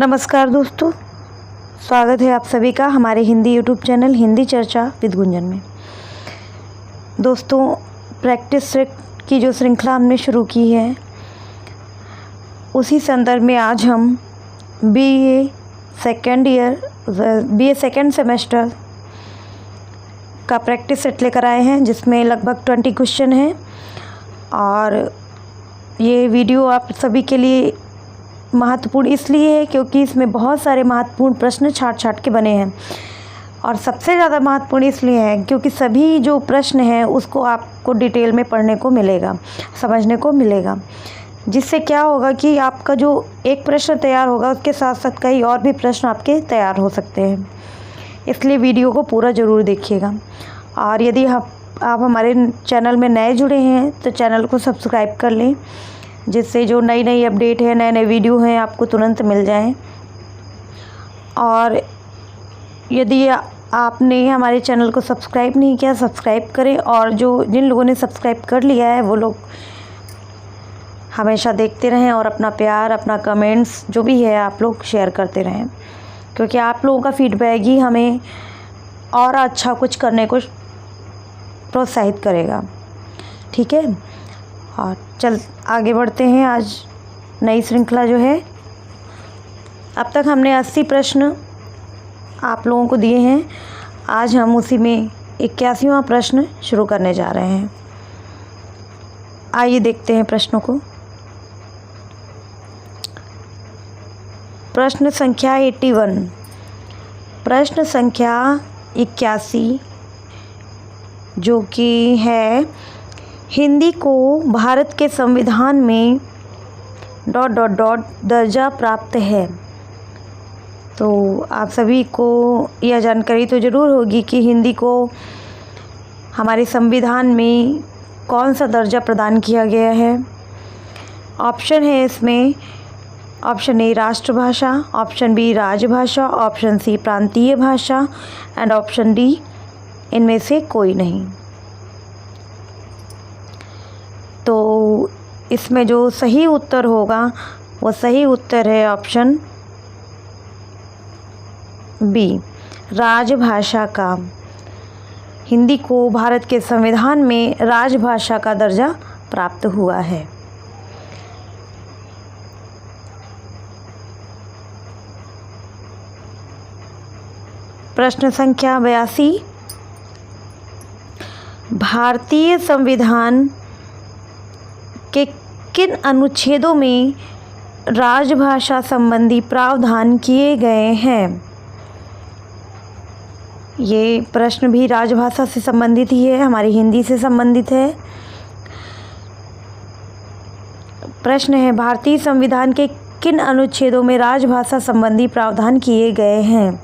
नमस्कार दोस्तों, स्वागत है आप सभी का हमारे हिंदी यूट्यूब चैनल हिंदी चर्चा विद गुंजन में। दोस्तों, प्रैक्टिस सेट की जो श्रृंखला हमने शुरू की है, उसी संदर्भ में आज हम बीए सेकेंड सेमेस्टर का प्रैक्टिस सेट लेकर आए हैं, जिसमें लगभग 20 क्वेश्चन हैं। और ये वीडियो आप सभी के लिए महत्वपूर्ण इसलिए है क्योंकि इसमें बहुत सारे महत्वपूर्ण प्रश्न छाट के बने हैं। और सबसे ज़्यादा महत्वपूर्ण इसलिए है क्योंकि सभी जो प्रश्न हैं उसको आपको डिटेल में पढ़ने को मिलेगा, समझने को मिलेगा, जिससे क्या होगा कि आपका जो एक प्रश्न तैयार होगा उसके साथ साथ कई और भी प्रश्न आपके तैयार हो सकते हैं। इसलिए वीडियो को पूरा ज़रूर देखिएगा। और यदि आप हमारे चैनल में नए जुड़े हैं तो चैनल को सब्सक्राइब कर लें, जिससे जो नई अपडेट है, नए वीडियो हैं, आपको तुरंत मिल जाएं। और यदि आपने हमारे चैनल को सब्सक्राइब नहीं किया, सब्सक्राइब करें। और जिन लोगों ने सब्सक्राइब कर लिया है वो लोग हमेशा देखते रहें और अपना प्यार, अपना कमेंट्स जो भी है आप लोग शेयर करते रहें, क्योंकि आप लोगों का फीडबैक ही हमें और अच्छा कुछ करने को प्रोत्साहित करेगा। ठीक है, और चल आगे बढ़ते हैं। आज नई श्रृंखला जो है, अब तक हमने 80 प्रश्न आप लोगों को दिए हैं। आज हम उसी में 81वां प्रश्न शुरू करने जा रहे हैं। आइए देखते हैं प्रश्नों को। प्रश्न संख्या 81, प्रश्न संख्या 81 जो कि है, हिंदी को भारत के संविधान में ... दर्जा प्राप्त है। तो आप सभी को यह जानकारी तो ज़रूर होगी कि हिंदी को हमारे संविधान में कौन सा दर्जा प्रदान किया गया है। ऑप्शन है इसमें, ऑप्शन ए राष्ट्रभाषा, ऑप्शन बी राजभाषा, ऑप्शन सी प्रांतीय भाषा एंड ऑप्शन डी इनमें से कोई नहीं। तो इसमें जो सही उत्तर होगा वो सही उत्तर है ऑप्शन बी, राजभाषा का। हिंदी को भारत के संविधान में राजभाषा का दर्जा प्राप्त हुआ है। प्रश्न संख्या 82, भारतीय संविधान के किन अनुच्छेदों में राजभाषा संबंधी प्रावधान किए गए हैं। ये प्रश्न भी राजभाषा से संबंधित ही है, हमारी हिंदी से संबंधित है। प्रश्न है, भारतीय संविधान के किन अनुच्छेदों में राजभाषा संबंधी प्रावधान किए गए हैं।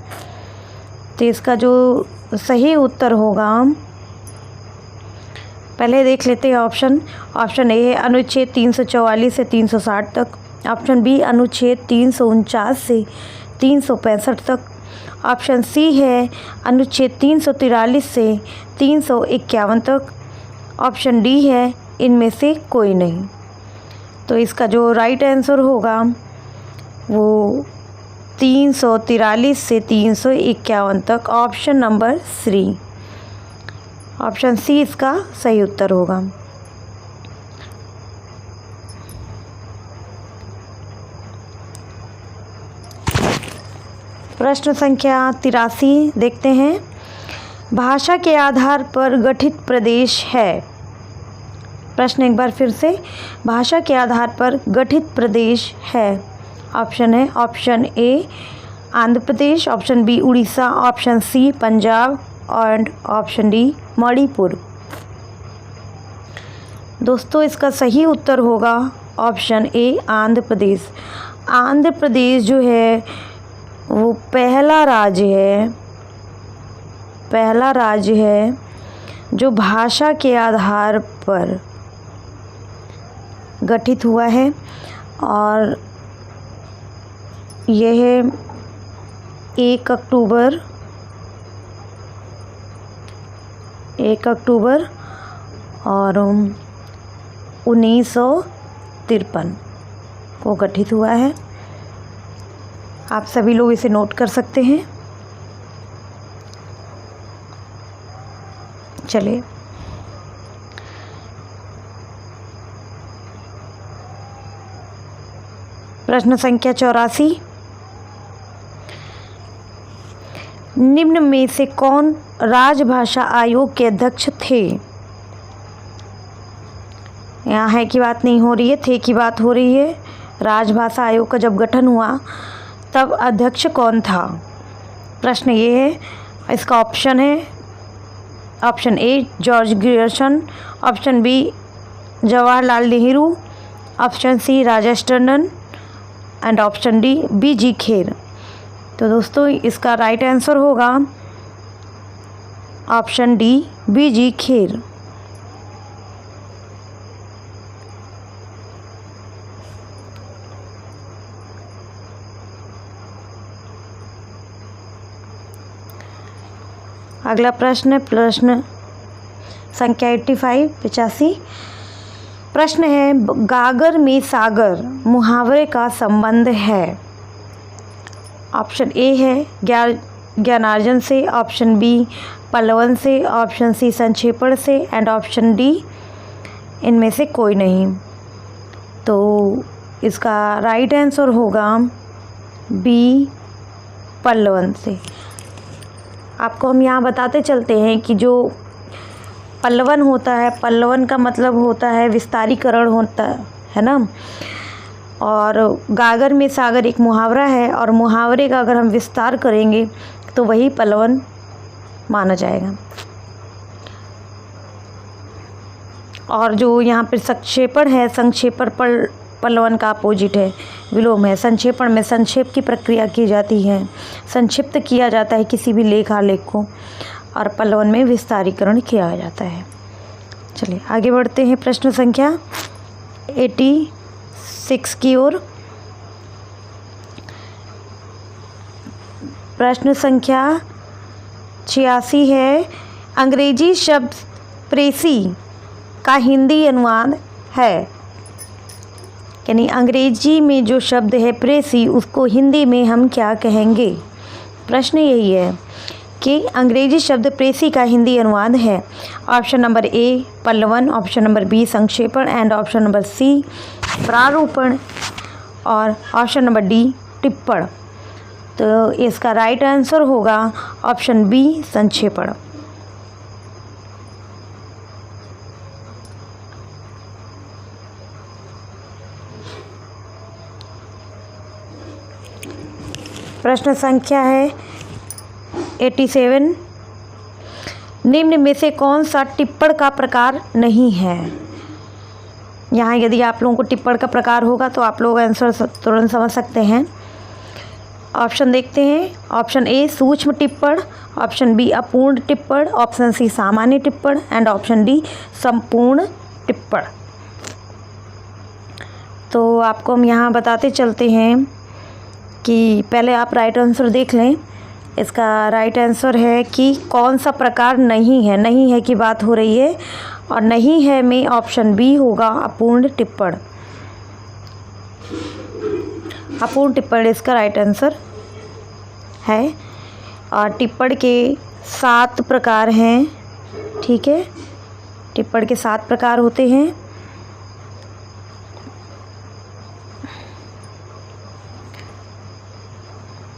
तो इसका जो सही उत्तर होगा, पहले देख लेते हैं ऑप्शन। ऑप्शन ए है अनुच्छेद 344 से 360 तक, ऑप्शन बी अनुच्छेद 349 से 365 तक, ऑप्शन सी है अनुच्छेद 343 से 351 तक, ऑप्शन डी है इनमें से कोई नहीं। तो इसका जो राइट आंसर होगा वो 343 से 351 तक, ऑप्शन नंबर 3, ऑप्शन सी इसका सही उत्तर होगा। प्रश्न संख्या 83 देखते हैं, भाषा के आधार पर गठित प्रदेश है। प्रश्न एक बार फिर से, भाषा के आधार पर गठित प्रदेश है। ऑप्शन है, option A Andhra Pradesh, option B Odisha, option C Punjab और ऑप्शन डी मणिपुर। दोस्तों, इसका सही उत्तर होगा ऑप्शन ए आंध्र प्रदेश। आंध्र प्रदेश जो है वो पहला राज्य है जो भाषा के आधार पर गठित हुआ है। और यह 1 अक्टूबर 1953 को गठित हुआ है। आप सभी लोग इसे नोट कर सकते हैं। चलिए प्रश्न संख्या 84, निम्न में से कौन राजभाषा आयोग के अध्यक्ष थे? यहाँ है की बात नहीं हो रही है, थे की बात हो रही है। राजभाषा आयोग का जब गठन हुआ तब अध्यक्ष कौन था? प्रश्न ये है। इसका ऑप्शन है, option A George Grierson, option B Jawaharlal Nehru, option C Rajesh Tandon and option D BG. Kher. तो दोस्तों इसका राइट आंसर होगा ऑप्शन डी बी.जी. खेर। अगला प्रश्न संख्या 85 प्रश्न है, गागर में सागर मुहावरे का संबंध है। ऑप्शन ए है ज्ञानार्जन से, ऑप्शन बी पल्लवन से, ऑप्शन सी संक्षेपण से एंड ऑप्शन डी इनमें से कोई नहीं। तो इसका राइट आंसर होगा बी पल्लवन से। आपको हम यहाँ बताते चलते हैं कि जो पल्लवन होता है, पल्लवन का मतलब होता है विस्तारीकरण होता है ना, और गागर में सागर एक मुहावरा है और मुहावरे का अगर हम विस्तार करेंगे तो वही पल्लवन माना जाएगा। और जो यहाँ पर संक्षेपण है, संक्षेपण पल्लवन का अपोजिट है, विलोम है। संक्षेपण में संक्षेप की प्रक्रिया की जाती है, संक्षिप्त किया जाता है किसी भी लेख आलेख को, और पल्लवन में विस्तारीकरण किया जाता है। चलिए आगे बढ़ते हैं प्रश्न संख्या 86 की ओर। प्रश्न संख्या 86 है, अंग्रेजी शब्द प्रेसी का हिंदी अनुवाद है। यानी अंग्रेजी में जो शब्द है प्रेसी, उसको हिंदी में हम क्या कहेंगे? प्रश्न यही है कि अंग्रेजी शब्द प्रेसी का हिंदी अनुवाद है। ऑप्शन नंबर ए पल्लवन, ऑप्शन नंबर बी संक्षेपण एंड ऑप्शन नंबर सी प्रारूपण और ऑप्शन नंबर डी टिप्पण। तो इसका राइट आंसर होगा ऑप्शन बी संक्षेपण। प्रश्न संख्या है 87, निम्न में से कौन सा टिप्पण का प्रकार नहीं है? यहाँ यदि आप लोगों को टिप्पण का प्रकार होगा तो आप लोग आंसर तुरंत समझ सकते हैं। ऑप्शन देखते हैं। ऑप्शन ए सूक्ष्म टिप्पण, ऑप्शन बी अपूर्ण टिप्पण, ऑप्शन सी सामान्य टिप्पण एंड ऑप्शन डी संपूर्ण टिप्पण। तो आपको हम यहाँ बताते चलते हैं कि पहले आप राइट आंसर देख लें। इसका राइट आंसर है कि कौन सा प्रकार नहीं है, नहीं है की बात हो रही है, और नहीं है में ऑप्शन बी होगा अपूर्ण टिप्पण। अपूर्ण टिप्पण इसका राइट आंसर है। और टिप्पण के 7 प्रकार हैं, ठीक है, टिप्पण के 7 प्रकार होते हैं।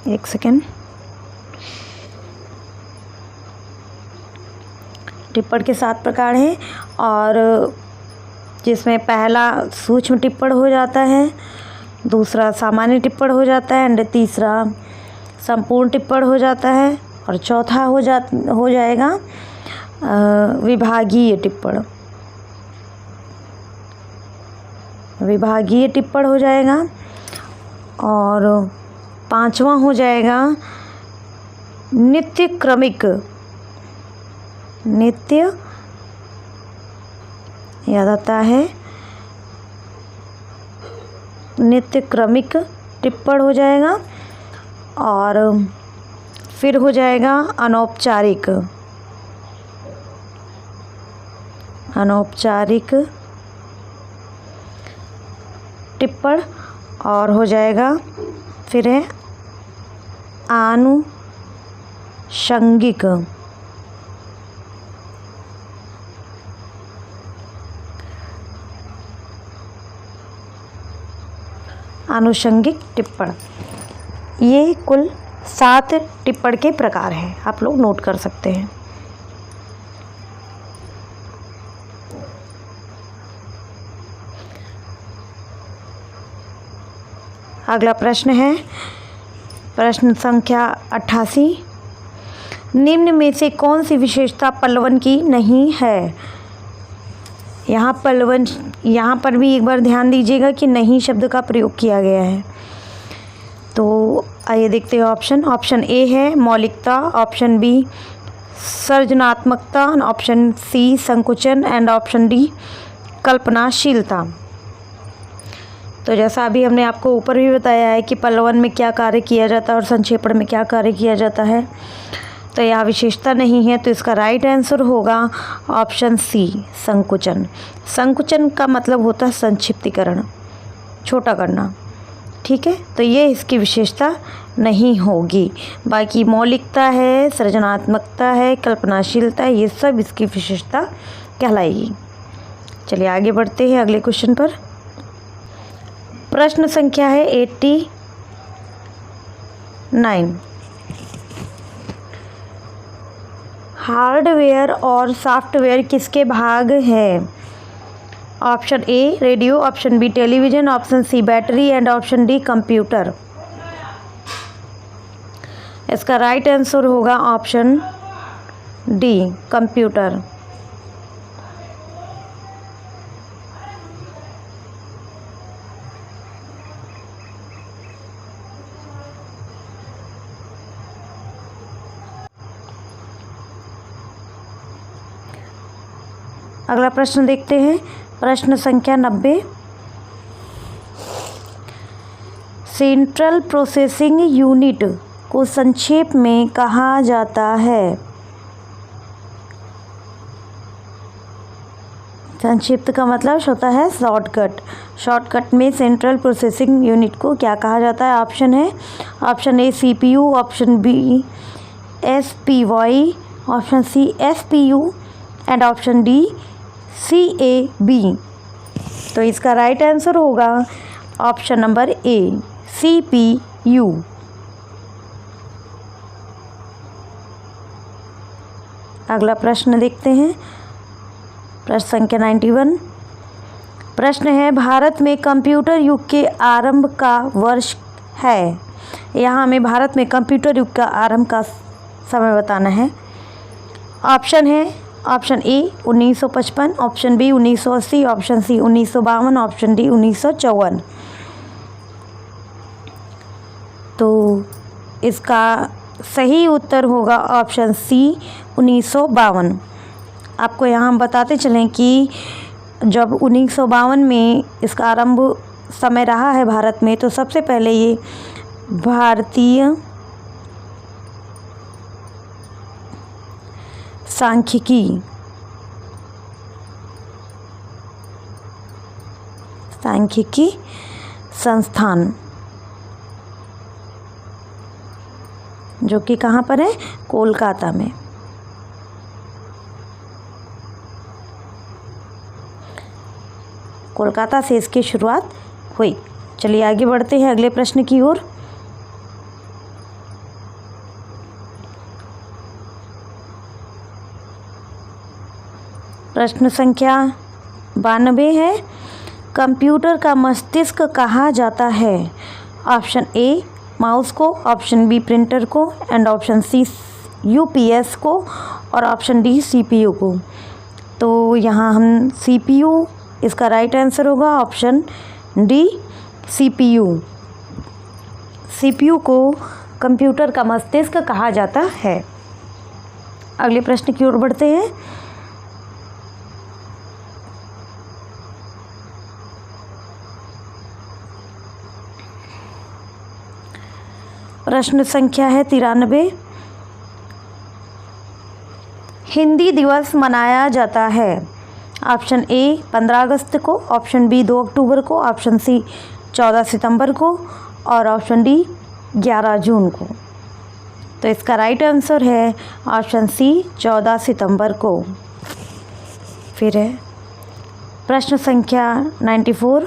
एक सेकेंड। टिप्पण के 7 प्रकार हैं, और जिसमें पहला सूक्ष्म टिप्पण हो जाता है, दूसरा सामान्य टिप्पण हो जाता है एंड तीसरा संपूर्ण टिप्पण हो जाता है, और चौथा हो जाएगा विभागीय टिप्पण। विभागीय टिप्पण हो जाएगा, और 5वां हो जाएगा नित्य क्रमिक। नित्य याद आता है, नित्य क्रमिक टिप्पण हो जाएगा, और फिर हो जाएगा अनौपचारिक। अनौपचारिक टिप्पण, और हो जाएगा फिर है आनुषंगिक। आनुषंगिक टिप्पण। ये कुल 7 टिप्पण के प्रकार हैं, आप लोग नोट कर सकते हैं। अगला प्रश्न है प्रश्न संख्या 88। निम्न में से कौन सी विशेषता पल्लवन की नहीं है? यहाँ पर भी एक बार ध्यान दीजिएगा कि नहीं शब्द का प्रयोग किया गया है। तो आइए देखते हैं ऑप्शन ए है मौलिकता, ऑप्शन बी सृजनात्मकता, ऑप्शन सी संकुचन एंड ऑप्शन डी कल्पनाशीलता। तो जैसा अभी हमने आपको ऊपर भी बताया है कि पल्लवन में क्या कार्य किया जाता है और संक्षेपण में क्या कार्य किया जाता है, तो यह विशेषता नहीं है, तो इसका राइट आंसर होगा ऑप्शन सी संकुचन। संकुचन का मतलब होता है संक्षिप्तीकरण, छोटा करना। ठीक है, तो ये इसकी विशेषता नहीं होगी। बाकी मौलिकता है, सृजनात्मकता है, कल्पनाशीलता है, ये सब इसकी विशेषता कहलाएगी। चलिए आगे बढ़ते हैं अगले क्वेश्चन पर। प्रश्न संख्या है 89। हार्डवेयर और सॉफ्टवेयर किसके भाग हैं? Option A radio, option B television, option C battery and option D computer. इसका राइट आंसर होगा ऑप्शन डी कंप्यूटर। अगला प्रश्न देखते हैं प्रश्न संख्या 90। सेंट्रल प्रोसेसिंग यूनिट को संक्षेप में कहा जाता है? संक्षिप्त का मतलब होता है शॉर्टकट। शॉर्टकट में सेंट्रल प्रोसेसिंग यूनिट को क्या कहा जाता है? ऑप्शन है option A CPU, option B SPY, option C SPU and option D CAB. तो इसका राइट आंसर होगा ऑप्शन नंबर ए सीपीयू। अगला प्रश्न देखते हैं प्रश्न संख्या 91। प्रश्न है भारत में कंप्यूटर युग के आरंभ का वर्ष है। यहाँ हमें भारत में कंप्यूटर युग का आरंभ का समय बताना है। ऑप्शन है option A 1955, option B 1980, option C 1952, option D 1954। तो इसका सही उत्तर होगा ऑप्शन सी 1952। आपको यहाँ हम बताते चलें कि जब 1952 में इसका आरंभ समय रहा है भारत में, तो सबसे पहले ये भारतीय सांख्यिकी संस्थान, जो कि कहाँ पर है? कोलकाता में। कोलकाता से इसकी शुरुआत हुई। चलिए आगे बढ़ते हैं अगले प्रश्न की ओर। प्रश्न संख्या 92 है कंप्यूटर का मस्तिष्क कहा जाता है? ऑप्शन ए माउस को, ऑप्शन बी प्रिंटर को एंड ऑप्शन सी यूपीएस को और ऑप्शन डी सीपीयू को। तो यहाँ हम सीपीयू, इसका राइट आंसर होगा ऑप्शन डी सीपीयू। सीपीयू को कंप्यूटर का मस्तिष्क कहा जाता है। अगले प्रश्न की ओर बढ़ते हैं। प्रश्न संख्या है 93। हिंदी दिवस मनाया जाता है? ऑप्शन ए 15 अगस्त को, ऑप्शन बी 2 अक्टूबर को, ऑप्शन सी 14 सितंबर को और ऑप्शन डी 11 जून को। तो इसका राइट आंसर है ऑप्शन सी 14 सितंबर को। फिर है प्रश्न संख्या 94,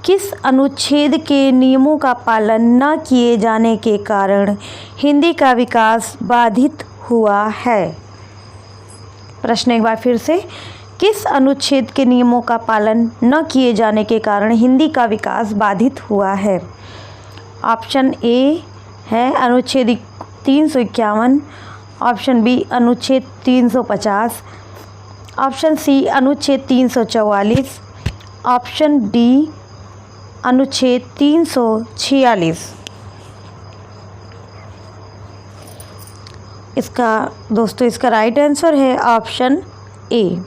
किस अनुच्छेद के नियमों का पालन न किए जाने के कारण हिंदी का विकास बाधित हुआ है? प्रश्न एक बार फिर से, किस अनुच्छेद के नियमों का पालन न किए जाने के कारण हिंदी का विकास बाधित हुआ है? ऑप्शन ए है अनुच्छेद 351, ऑप्शन बी अनुच्छेद 350, ऑप्शन सी अनुच्छेद 344, ऑप्शन डी अनुच्छेद 346। इसका दोस्तों इसका राइट आंसर है ऑप्शन ए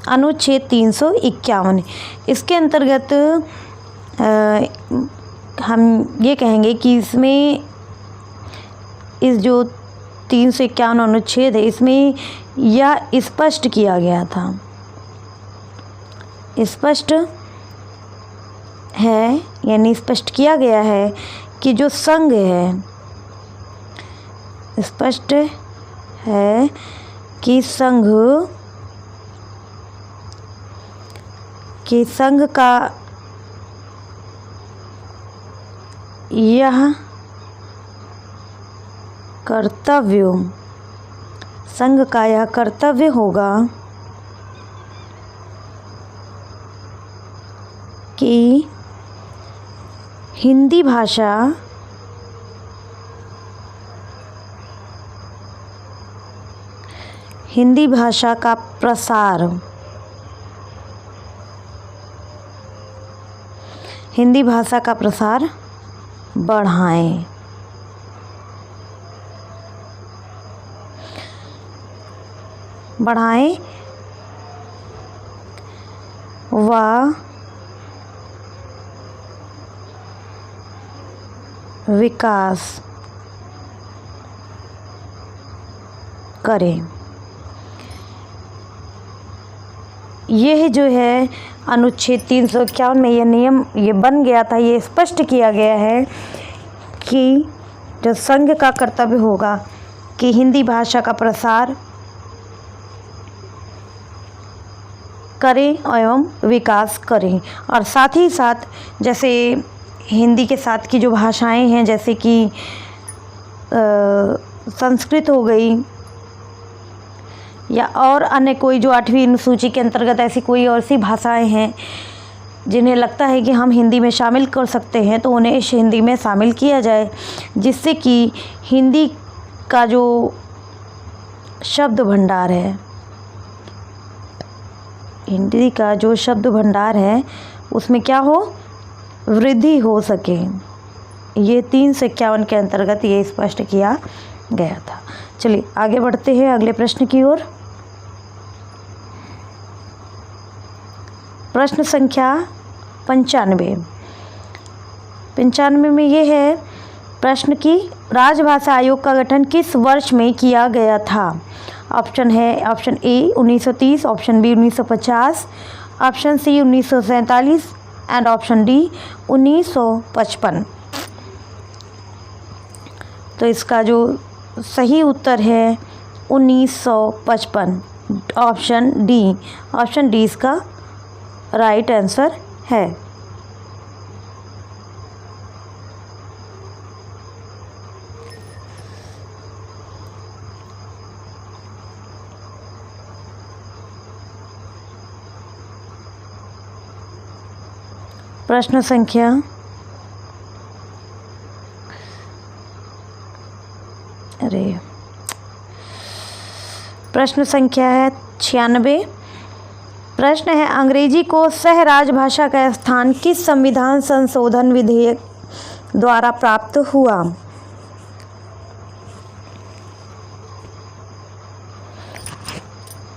अनुच्छेद 351। इसके अंतर्गत हम ये कहेंगे कि इसमें इस जो 351 अनुच्छेद है इसमें यह स्पष्ट किया गया था, स्पष्ट है यानी स्पष्ट किया गया है कि जो संघ है, स्पष्ट है कि संघ का यह कर्तव्य, संघ का यह कर्तव्य होगा कि हिंदी भाषा का प्रसार, हिंदी भाषा का प्रसार बढ़ाएं। व विकास करें। यह जो है अनुच्छेद 351 में यह नियम ये बन गया था, ये स्पष्ट किया गया है कि जो संघ का कर्तव्य होगा कि हिंदी भाषा का प्रसार करें एवं विकास करें। और साथ ही साथ जैसे हिंदी के साथ की जो भाषाएं हैं जैसे कि संस्कृत हो गई या और अन्य कोई जो 8वीं अनुसूची के अंतर्गत ऐसी कोई और सी भाषाएं हैं जिन्हें लगता है कि हम हिंदी में शामिल कर सकते हैं, तो उन्हें इस हिंदी में शामिल किया जाए, जिससे कि हिंदी का जो शब्द भंडार है, हिंदी का जो शब्द भंडार है उसमें क्या हो, वृद्धि हो सके। ये 351 के अंतर्गत ये स्पष्ट किया गया था। चलिए आगे बढ़ते हैं अगले प्रश्न की ओर। प्रश्न संख्या 95 में ये है प्रश्न की राजभाषा आयोग का गठन किस वर्ष में किया गया था? ऑप्शन है option A 1930, option B 1950, option C 1947 and option D 1955। तो इसका जो सही उत्तर है 1955, ऑप्शन डी इसका राइट आंसर है। प्रश्न संख्या प्रश्न संख्या है 96। प्रश्न है अंग्रेजी को सह राजभाषा का स्थान किस संविधान संशोधन विधेयक द्वारा प्राप्त हुआ?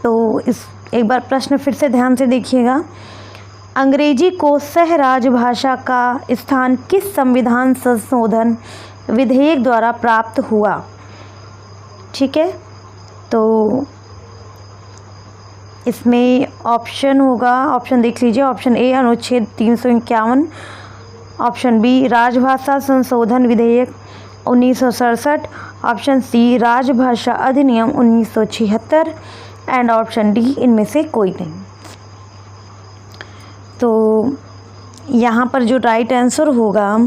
तो इस एक बार प्रश्न फिर से ध्यान से देखिएगा। अंग्रेजी को सह राजभाषा का स्थान किस संविधान संशोधन विधेयक द्वारा प्राप्त हुआ? ठीक है, तो इसमें ऑप्शन होगा, ऑप्शन देख लीजिए। ऑप्शन ए अनुच्छेद 351, ऑप्शन बी राजभाषा संशोधन विधेयक, 1967, ऑप्शन सी राजभाषा अधिनियम 1976 एंड ऑप्शन डी इनमें से कोई नहीं। तो यहाँ पर जो राइट आंसर होगा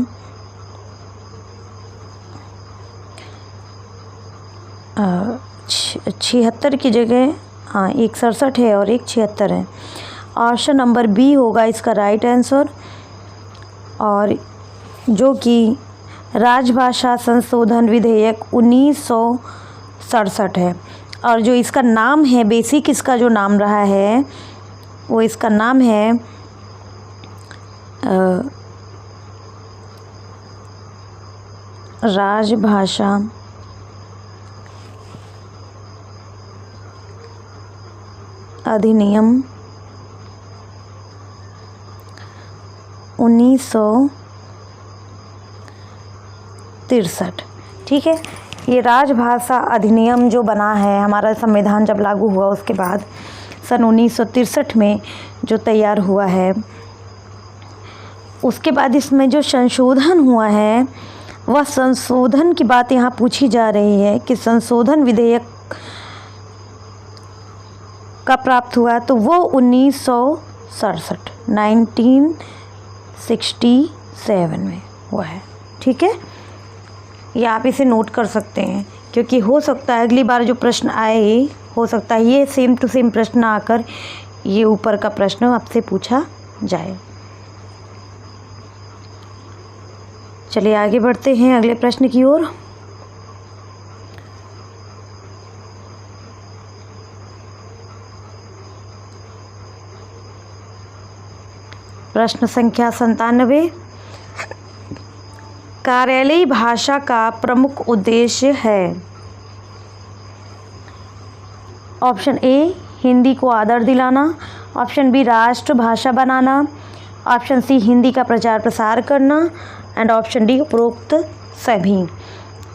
76 की जगह, हाँ, एक 67 है और एक 76 है। ऑप्शन नंबर बी होगा इसका राइट आंसर, और जो कि राजभाषा संशोधन विधेयक 1967 है। और जो इसका नाम है, बेसिक इसका जो नाम रहा है वो इसका नाम है राजभाषा अधिनियम 1963। ठीक है, ये राजभाषा अधिनियम जो बना है, हमारा संविधान जब लागू हुआ उसके बाद सन 1963 में जो तैयार हुआ है, उसके बाद इसमें जो संशोधन हुआ है, वह संशोधन की बात यहाँ पूछी जा रही है कि संशोधन विधेयक का प्राप्त हुआ, तो वो 1967 में हुआ है। ठीक है, ये आप इसे नोट कर सकते हैं, क्योंकि हो सकता है अगली बार जो प्रश्न आए, हो सकता है ये सेम टू सेम प्रश्न आकर ये ऊपर का प्रश्न आपसे पूछा जाए। चलिए आगे बढ़ते हैं अगले प्रश्न की ओर। प्रश्न संख्या 97, कार्यालयी भाषा का प्रमुख उद्देश्य है। ऑप्शन ए हिंदी को आदर दिलाना, ऑप्शन बी राष्ट्रभाषा बनाना, ऑप्शन सी हिंदी का प्रचार प्रसार करना एंड ऑप्शन डी उपरोक्त सभी।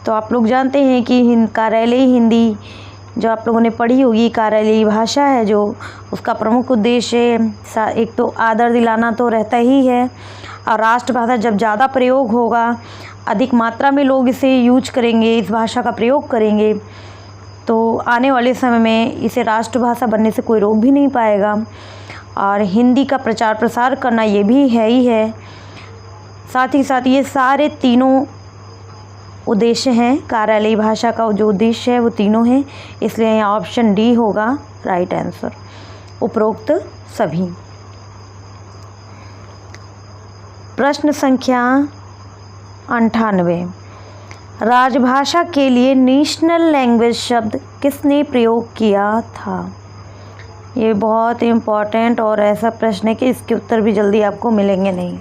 तो आप लोग जानते हैं कि कार्यालयी हिंदी जो आप लोगों ने पढ़ी होगी, कार्यालयी भाषा है जो, उसका प्रमुख उद्देश्य एक तो आदर दिलाना तो रहता ही है, और राष्ट्रभाषा जब ज़्यादा प्रयोग होगा, अधिक मात्रा में लोग इसे यूज करेंगे, इस भाषा का प्रयोग करेंगे, तो आने वाले समय में इसे राष्ट्रभाषा बनने से कोई रोक भी नहीं पाएगा। और हिंदी का प्रचार प्रसार करना ये भी है ही है। साथ ही साथ ये सारे तीनों उद्देश्य हैं, कार्यालयी भाषा का जो उद्देश्य है वो तीनों हैं, इसलिए यहाँ ऑप्शन डी होगा राइट आंसर, उपरोक्त सभी। प्रश्न संख्या 98, राजभाषा के लिए नेशनल लैंग्वेज शब्द किसने प्रयोग किया था। ये बहुत इम्पॉर्टेंट और ऐसा प्रश्न है कि इसके उत्तर भी जल्दी आपको मिलेंगे नहीं,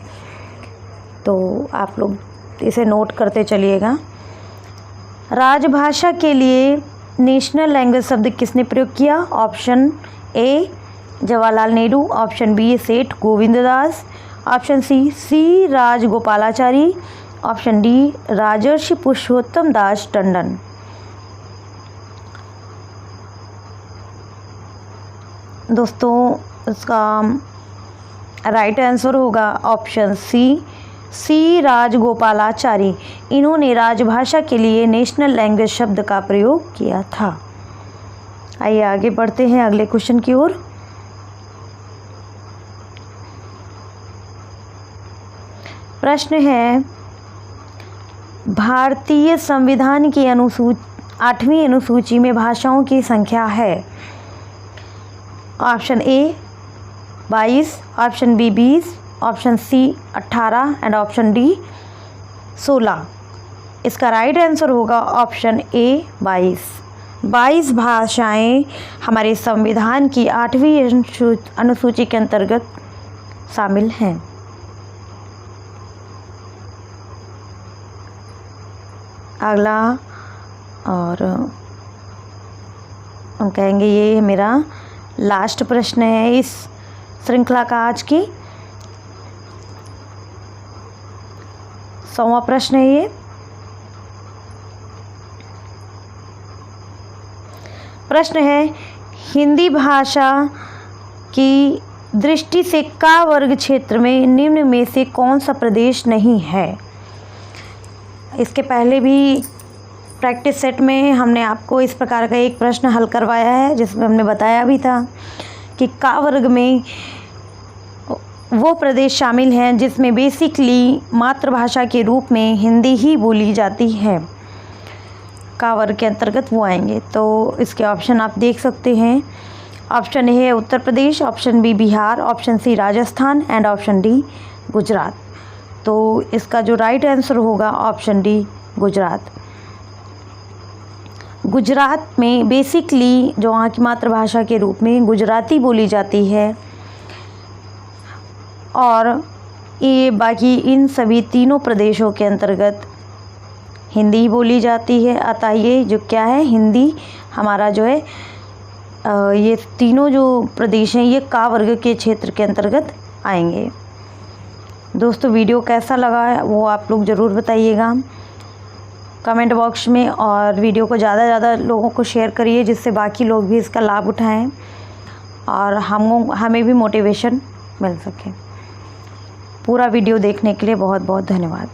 तो आप लोग इसे नोट करते चलिएगा। राजभाषा के लिए नेशनल लैंग्वेज शब्द किसने प्रयोग किया। Option A Jawaharlal Nehru, option B Seth Govinddas, option C Rajagopalachari, option D Rajarshi Purushottam Das Tandon. दोस्तों इसका राइट आंसर होगा ऑप्शन सी राजगोपालाचारी। इन्होंने राजभाषा के लिए नेशनल लैंग्वेज शब्द का प्रयोग किया था। आइए आगे बढ़ते हैं अगले क्वेश्चन की ओर। प्रश्न है, भारतीय संविधान की 8वीं अनुसूची में भाषाओं की संख्या है। Option A 22, option B 20, option C 18 and option D 16। इसका राइट आंसर होगा ऑप्शन ए 22। 22 भाषाएं हमारे संविधान की 8वीं अनुसूची के अंतर्गत शामिल हैं। अगला, और हम कहेंगे ये मेरा लास्ट प्रश्न है इस श्रृंखला का, आज की 100वां प्रश्न है ये। प्रश्न है, हिंदी भाषा की दृष्टि से का वर्ग क्षेत्र में निम्न में से कौन सा प्रदेश नहीं है। इसके पहले भी प्रैक्टिस सेट में हमने आपको इस प्रकार का एक प्रश्न हल करवाया है, जिसमें हमने बताया भी था कि का वर्ग में वो प्रदेश शामिल हैं जिसमें बेसिकली मातृभाषा के रूप में हिंदी ही बोली जाती है। का वर्ग के अंतर्गत वो आएंगे। तो इसके ऑप्शन आप देख सकते हैं। ऑप्शन ए है Uttar Pradesh, option B Bihar, option C Rajasthan and option D Gujarat. तो इसका जो राइट आंसर होगा ऑप्शन डी गुजरात। गुजरात में बेसिकली जो वहाँ की मातृभाषा के रूप में गुजराती बोली जाती है, और ये बाकी इन सभी तीनों प्रदेशों के अंतर्गत हिंदी बोली जाती है। अतः ये जो क्या है, हिंदी हमारा जो है ये तीनों जो प्रदेश हैं ये का वर्ग के क्षेत्र के अंतर्गत आएंगे। दोस्तों वीडियो कैसा लगा है वो आप लोग ज़रूर बताइएगा कमेंट बॉक्स में, और वीडियो को ज़्यादा से ज़्यादा लोगों को शेयर करिए जिससे बाकी लोग भी इसका लाभ उठाएं और हमें भी मोटिवेशन मिल सके। पूरा वीडियो देखने के लिए बहुत बहुत धन्यवाद।